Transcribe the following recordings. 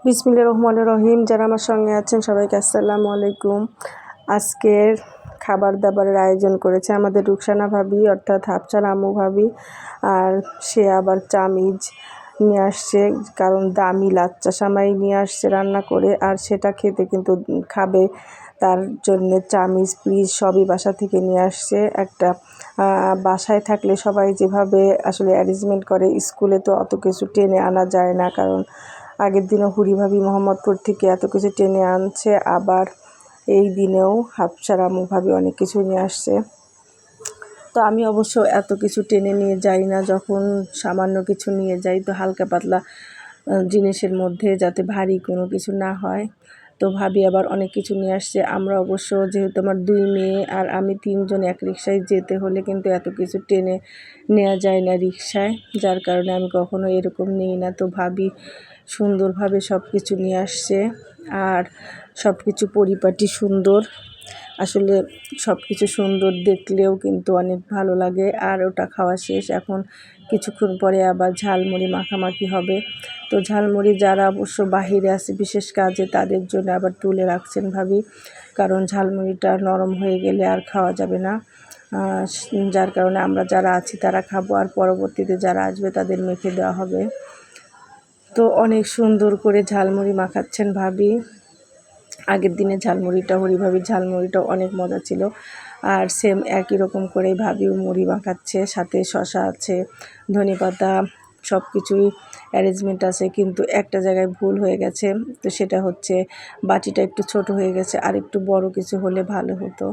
বিসমিল্লাহির রহমানির রহিম। যারা আমার সঙ্গে আছেন সবাইকে আসসালামু আলাইকুম। আজকের খাবার দাবারের আয়োজন করেছে আমাদের রুকসানা ভাবি, অর্থাৎ হাফসার আম্মু ভাবি। আর সে আবার চামিজ নিয়ে আসছে, কারণ দামি লাচ্চা সামাই নিয়ে আসছে রান্না করে, আর সেটা খেতে কিন্তু খাবে। তার জন্য চামিজ পিস সবই বাসা থেকে নিয়ে আসছে। একটা বাসায় থাকলে সবাই যেভাবে আসলে অ্যারেঞ্জমেন্ট করে, স্কুলে তো অত কিছু টেনে আনা যায় না, কারণ আগের দিনও হুরি ভাবি মোহাম্মদপুর থেকে এত কিছু টেনে আনছে, আবার এই দিনেও হাফসার আম্মু ভাবি অনেক কিছু নিয়ে আসছে। তো আমি অবশ্য এত কিছু টেনে নিয়ে যাই না, যখন সামান্য কিছু নিয়ে যাই তো হালকা পাতলা জিনিসের মধ্যে, যাতে ভারী কোনো কিছু না হয়। তো ভাবি আবার অনেক কিছু নিয়ে আসছে। আমরা অবশ্য যেহেতু আমার 2 মেয়ে আর আমি 3 জন এক রিকশায় যেতে হলে কিন্তু এত কিছু টেনে নেওয়া যায় না রিকশায়, যার কারণে আমি কখনো এরকম নিই না। তো ভাবি সুন্দরভাবে সব কিছু নিয়ে আসছে, আর সব কিছু পরিপাটি সুন্দর। আসলে সব কিছু সুন্দর দেখলেও কিন্তু অনেক ভালো লাগে। আর ওটা খাওয়া শেষ, এখন কিছুক্ষণ পরে আবার ঝালমুড়ি মাখামাখি হবে। তো ঝালমুড়ি যারা অবশ্য বাহিরে আছে বিশেষ কাজে, তাদের জন্য আবার তুলে রাখছেন ভাবি, কারণ ঝালমুড়িটা নরম হয়ে গেলে আর খাওয়া যাবে না। যার কারণে আমরা যারা আছি তারা খাবো, আর পরবর্তীতে যারা আসবে তাদের মেখে দেওয়া হবে। তো অনেক সুন্দর করে ঝালমুড়ি মাখাচ্ছেন ভাবি। আগের দিনে ঝালমুড়িটা, হরি ভাবির ঝালমুড়িটাও অনেক মজা ছিল। আর সেম একই রকম করে ভাবিও মুড়ি মাখাচ্ছে, সাথে শসা আছে, ধনেপাতা, সব কিছুই অ্যারেঞ্জমেন্ট আছে। কিন্তু একটা জায়গায় ভুল হয়ে গেছে, তো সেটা হচ্ছে বাটিটা একটু ছোট হয়ে গেছে, আর একটু বড় কিছু হলে ভালো হতো।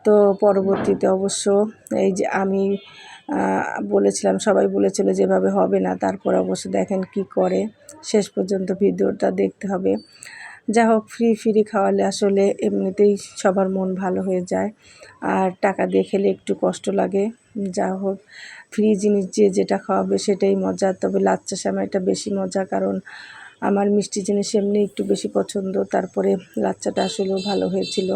তো পরবর্তীতে অবশ্য এই যে আমি বলেছিলাম, সবাই বলেছিল যেভাবে হবে না, তারপর অবশ্য দেখেন কি করে। শেষ পর্যন্ত ভিডিওটা দেখতে হবে। যা হোক, ফ্রি খাওয়ালে আসলে এমনিতেই সবার মন ভালো হয়ে যায়, আর টাকা দিয়ে খেলে একটু কষ্ট লাগে। যা হোক, ফ্রি জিনিস যেটা খাওয়াবে সেটাই মজা। তবে লাচ্চা সেমাইটা বেশি মজা, কারণ আমার মিষ্টি জিনিস এমনি একটু বেশি পছন্দ। তারপরে লাচ্চাটা আসলেও ভালো হয়েছিল।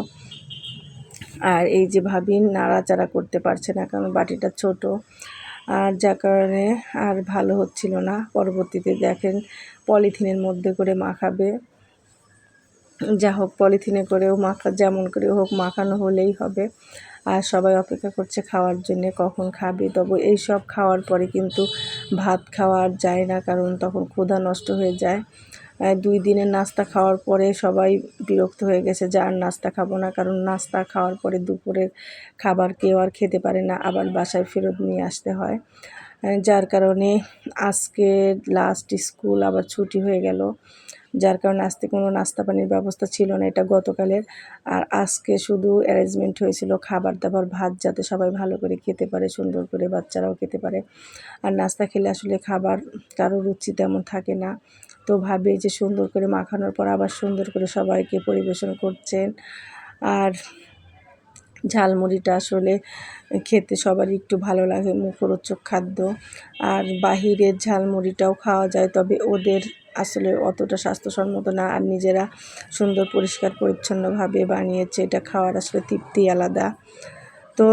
আর এই যে ভাবি নাড়াচাড়া করতে পারছে না, কারণ বাটিটা ছোট, আর যার কারণে আর ভালো হচ্ছিল না। পরবর্তীতে দেখেন পলিথিনের মধ্যে করে মাখাবে। যা হোক, পলিথিনে করেও যেমন করে হোক মাখানো হলেই হবে। আর সবাই অপেক্ষা করছে খাওয়ার জন্যে, কখন খাবে। তবে এই সব খাওয়ার পরে কিন্তু ভাত খাওয়া আর যায় না, কারণ তখন ক্ষুধা নষ্ট হয়ে যায়। 2 দিনের নাস্তা খাওয়ার পরে সবাই বিরক্ত হয়ে গেছে যে আর নাস্তা খাবো না, কারণ নাস্তা খাওয়ার পরে দুপুরের খাবার কেউ আর খেতে পারে না, আবার বাসায় ফেরত নিয়ে আসতে হয়। যার কারণে আজকে লাস্ট স্কুল আবার ছুটি হয়ে গেল, যার কারণে আজকে কোনো নাস্তা পানির ব্যবস্থা ছিল না, এটা গতকালের। আর আজকে শুধু অ্যারেঞ্জমেন্ট হয়েছিল খাবার দাবার, ভাত যাতে সবাই ভালো করে খেতে পারে, সুন্দর করে বাচ্চারাও খেতে পারে। আর নাস্তা খেলে আসলে খাবার কারো রুচি তেমন থাকে না। তো ভাবি যে সুন্দর করে মাখানোর পর আবার সুন্দর করে সবাইকে পরিবেশন করছেন। আর ঝালমুড়িটা আসলে খেতে সবারই একটু ভালো লাগে, মুখরোচক খাদ্য। আর বাহিরের ঝালমুড়িটাও খাওয়া যায়, তবে ওদের আসলে অতটা স্বাস্থ্যসম্মত না, আর নিজেরা সুন্দর পরিষ্কার পরিচ্ছন্নভাবে বানিয়েছে, এটা খাওয়ার আসলে তৃপ্তি আলাদা। তো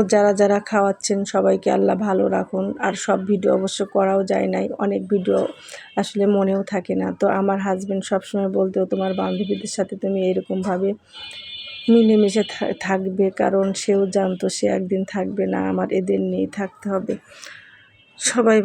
যারা খাওয়াচ্ছেন সবাইকে আল্লাহ ভালো রাখুন। আর সব ভিডিও অবশ্য করাও যায় নাই, অনেক ভিডিও আসলে মনেও থাকে না। তো আমার হাজব্যান্ড সবসময় বলতো, তোমার বান্ধবীদের সাথে তুমি এরকমভাবে মিলেমিশে থাকবে, কারণ সেও জানতো সে একদিন থাকবে না, আমার এদের নিয়েই থাকতে হবে। সবাই